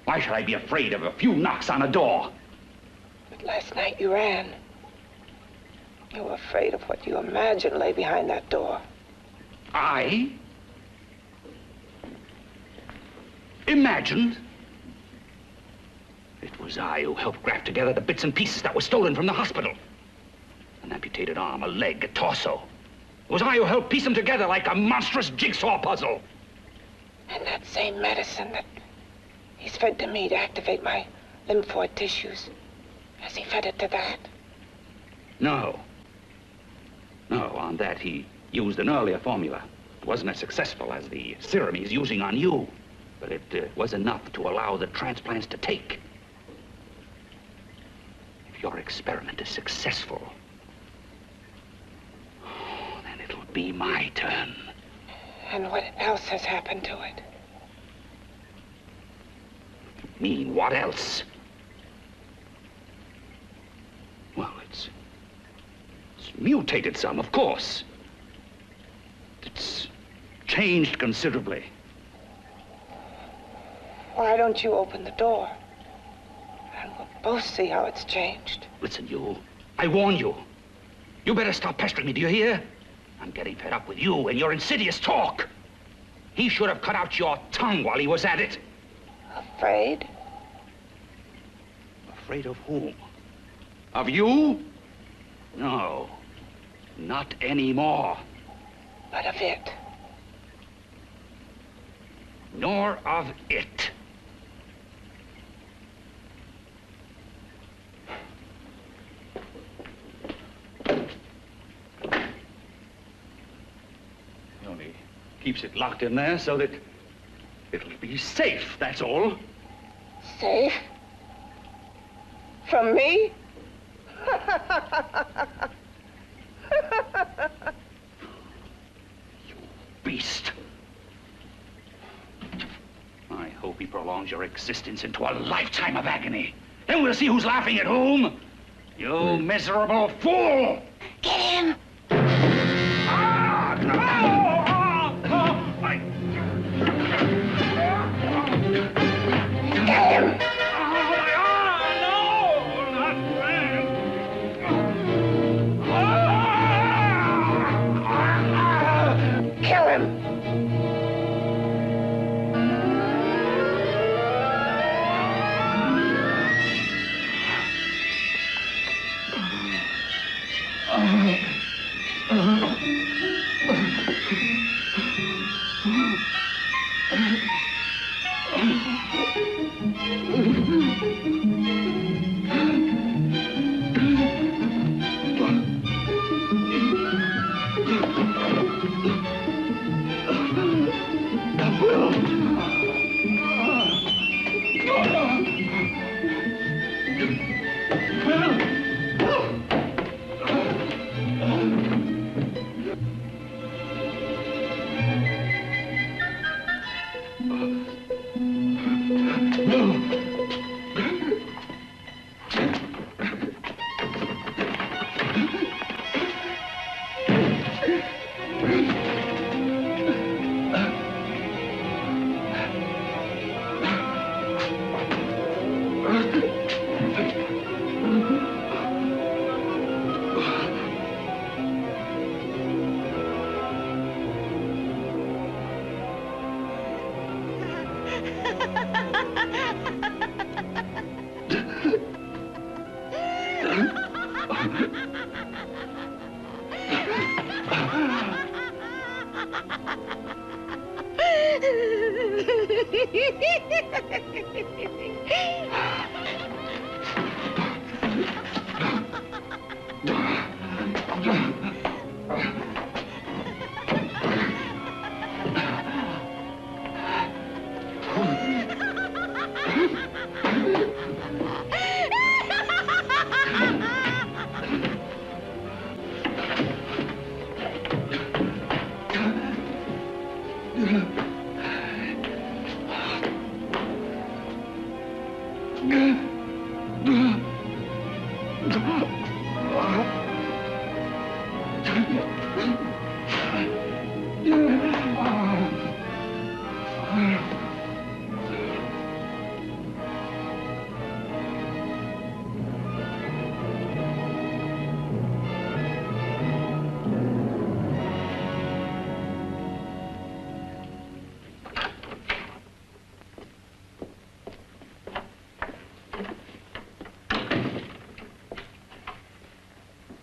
Why should I be afraid of a few knocks on a door? But last night you ran. You were afraid of what you imagined lay behind that door. I? Imagined? It was I who helped graft together the bits and pieces that were stolen from the hospital. An amputated arm, a leg, a torso. It was I who helped piece them together like a monstrous jigsaw puzzle. And that same medicine that he's fed to me to activate my lymphoid tissues. Has he fed it to that? No. No, on that he used an earlier formula. It wasn't as successful as the serum he's using on you, but it was enough to allow the transplants to take. If your experiment is successful, then it'll be my turn. And what else has happened to it? Mean what else? Well, it's mutated some, of course. It's changed considerably. Why don't you open the door? And we'll both see how it's changed. Listen, you. I warn you. You better stop pestering me, do you hear? I'm getting fed up with you and your insidious talk. He should have cut out your tongue while he was at it. Afraid? Afraid of whom? Of you? No, not anymore. But of it? Nor of it. He only keeps it locked in there so that it'll be safe, that's all. Safe? From me? You beast. I hope he prolongs your existence into a lifetime of agony. Then we'll see who's laughing at whom. You miserable fool! Get him! Ah, no! Get him! Kill him!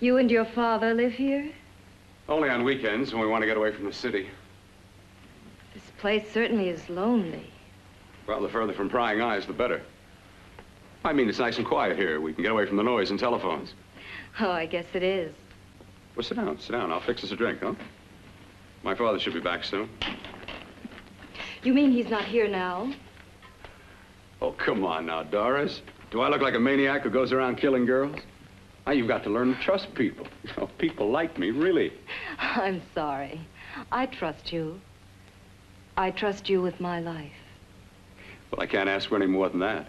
You and your father live here? Only on weekends when we want to get away from the city. This place certainly is lonely. Well, the further from prying eyes, the better. I mean, it's nice and quiet here. We can get away from the noise and telephones. Oh, I guess it is. Well, sit down, sit down. I'll fix us a drink, huh? My father should be back soon. You mean he's not here now? Oh, come on now, Doris. Do I look like a maniac who goes around killing girls? Now, you've got to learn to trust people. You know, people like me, really. I'm sorry. I trust you. I trust you with my life. Well, I can't ask for any more than that.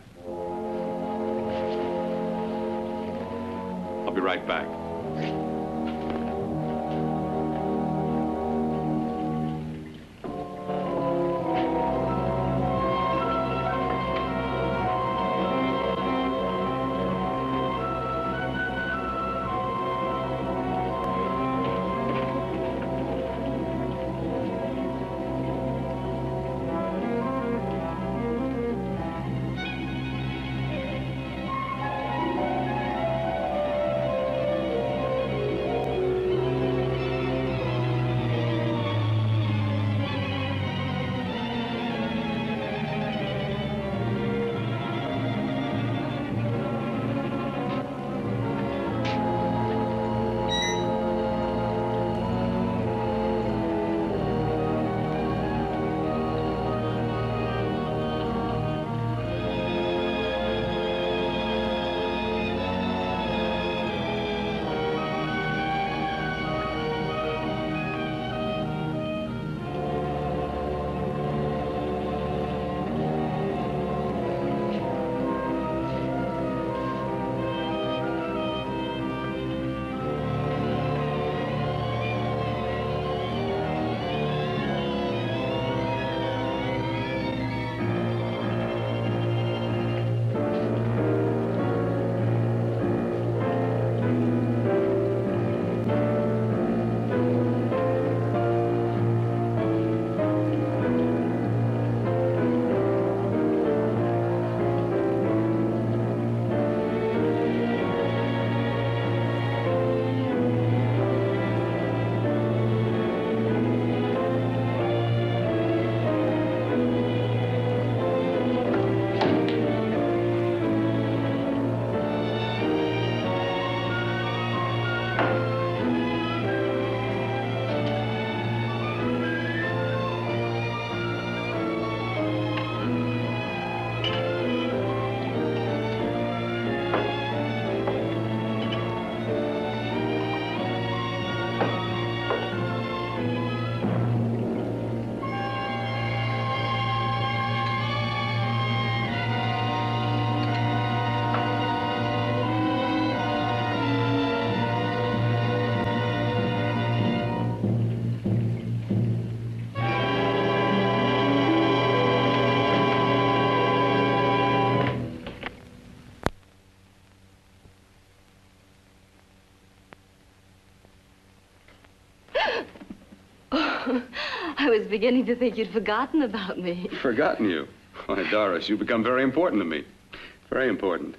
I'll be right back. I was beginning to think you'd forgotten about me. Forgotten you? Why, Doris, you've become very important to me. Very important.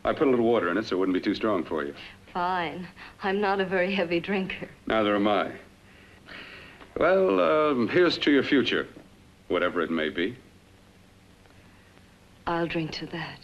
I put a little water in it so it wouldn't be too strong for you. Fine. I'm not a very heavy drinker. Neither am I. Well, here's to your future, whatever it may be. I'll drink to that.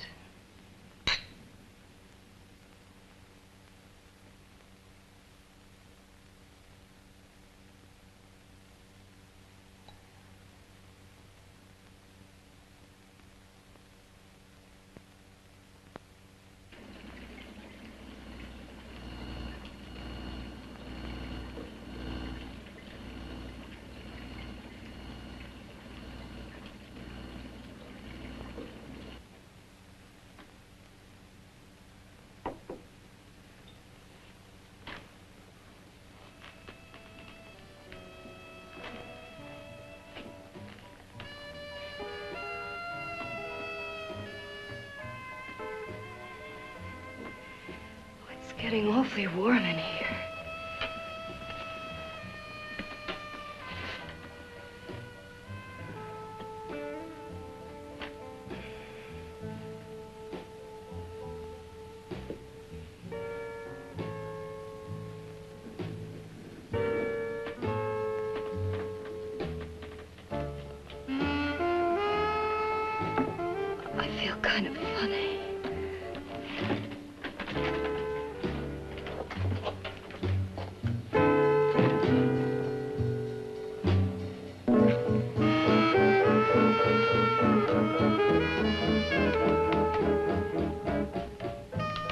Getting awfully warm in here. kind of funny.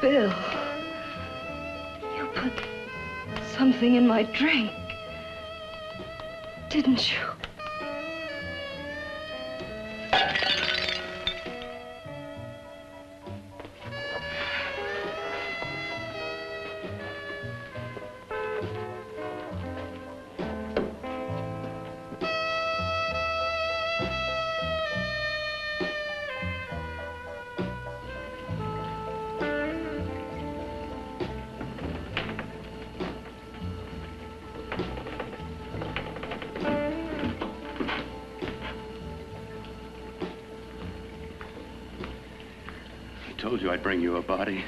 Bill, you put something in my drink, didn't you? I told you I'd bring you a body.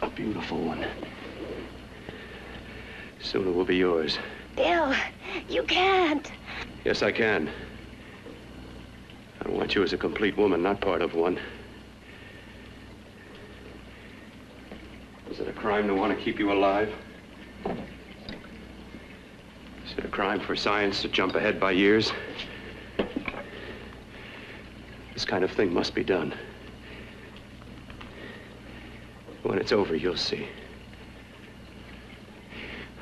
A beautiful one. Soon it will be yours. Bill, you can't. Yes, I can. I want you as a complete woman, not part of one. Is it a crime to want to keep you alive? Is it a crime for science to jump ahead by years? This kind of thing must be done. When it's over, you'll see.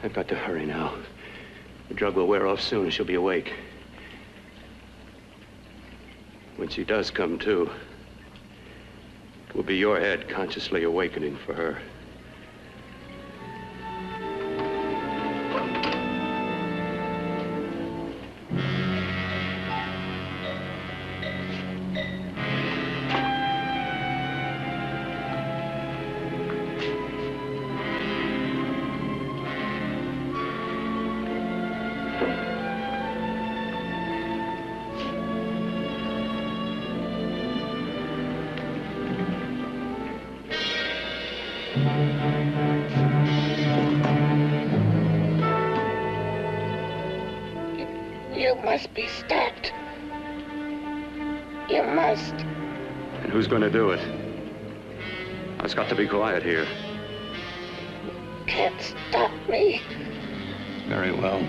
I've got to hurry now. The drug will wear off soon and she'll be awake. When she does come to, it will be your head consciously awakening for her. You must be stopped. You must. And who's going to do it? It's got to be quiet here. Can't stop me. Very well.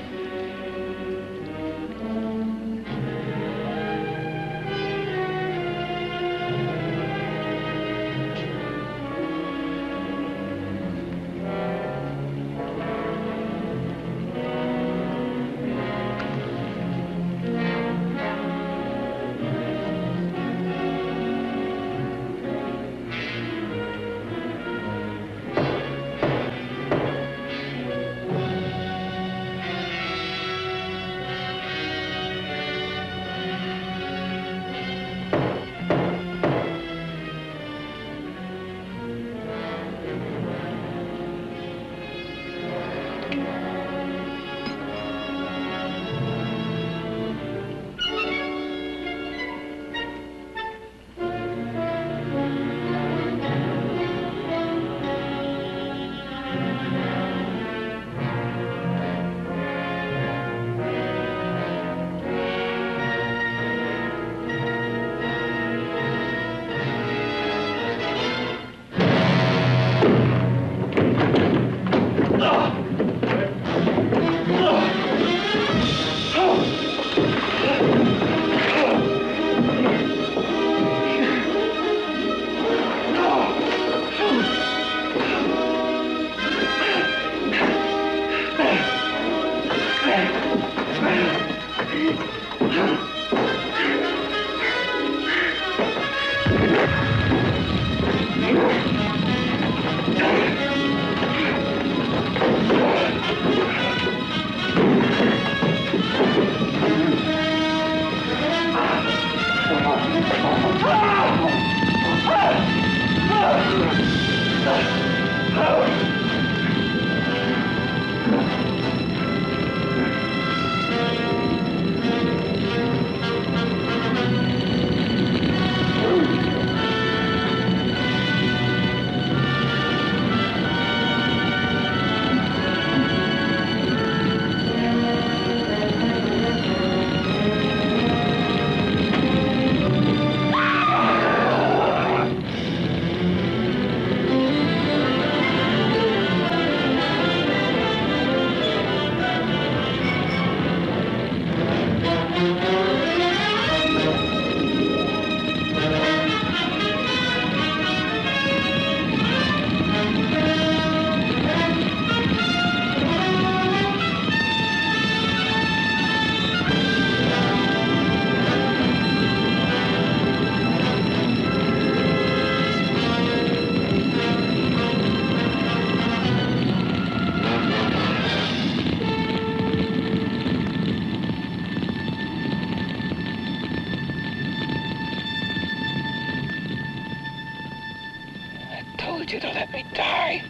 told you to let me die.